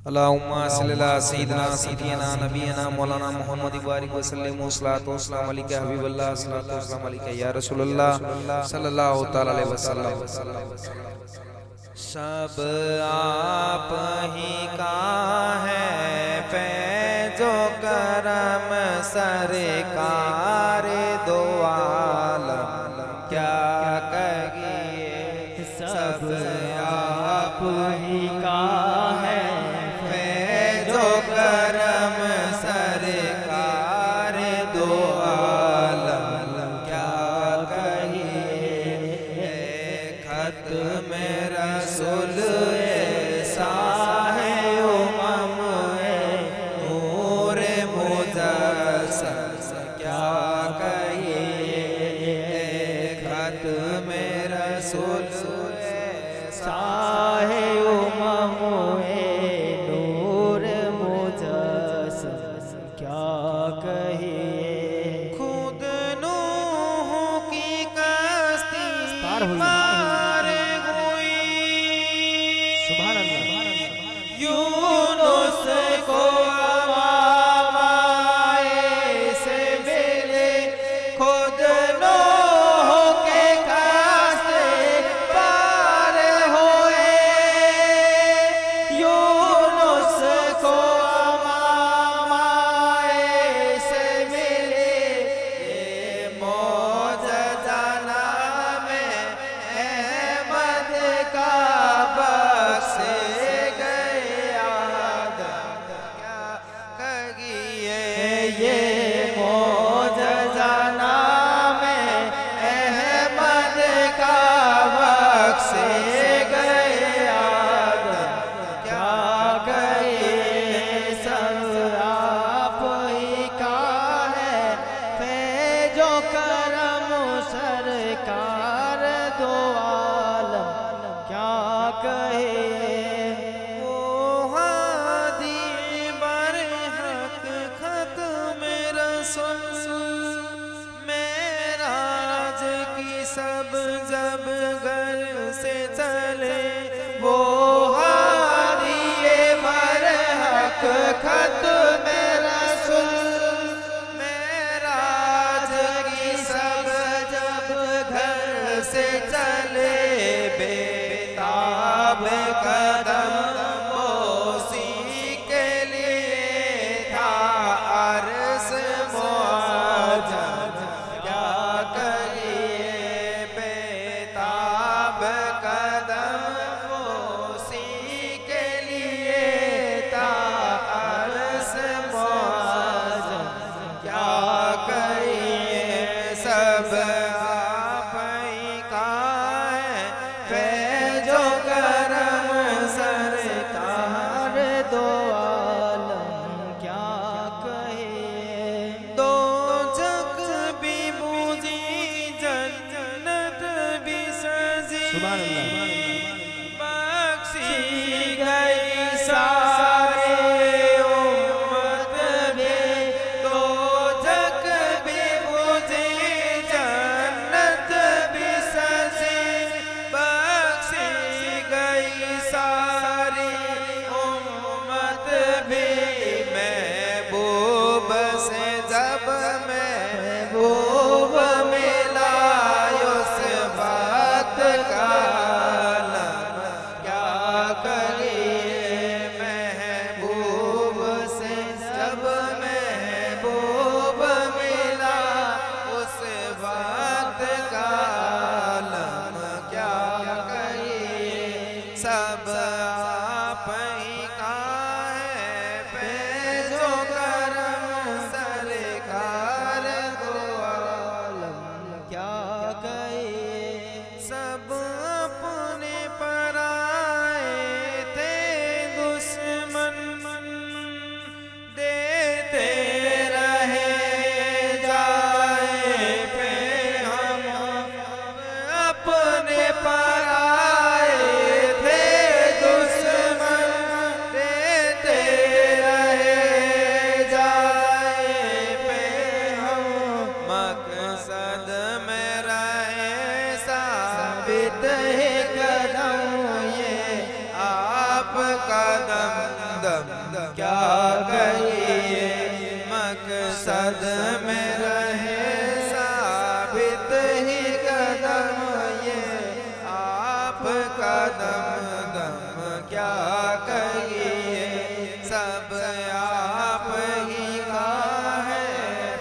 अल्लाहुम्मा सल्ली अला सय्यिदिना सय्यिदिना नबीना मौलाना मुहम्मद बारिक व सल्लिम सल्लल्लाहु वस्सलाम अलैका हबीबल्लाह सल्लल्लाहु वस्सलाम अलैका या रसूलल्लाह सल्लल्लाहु तआला अलैहि वसल्लम। सब आप ही का है फैज़ो करम सरकार दो आलम क्या कहिए। सब आप ही का है फैज़ो करम सरकार दो आलम क्या कहिए। खत में रसूल ऐसा है उमम नूर मुजस्सस क्या कहिए। खत में रसूल साहे उमम नूर मुजस्सस ही कदम ये आपका दम दम क्या कहिए, सब आप ही का है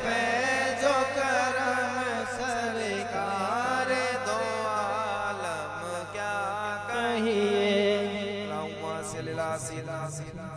फैज़ो करम सरकार दो आलम क्या कहिए। अल्लाहुम्मा सल्ली अला सय्यिदिना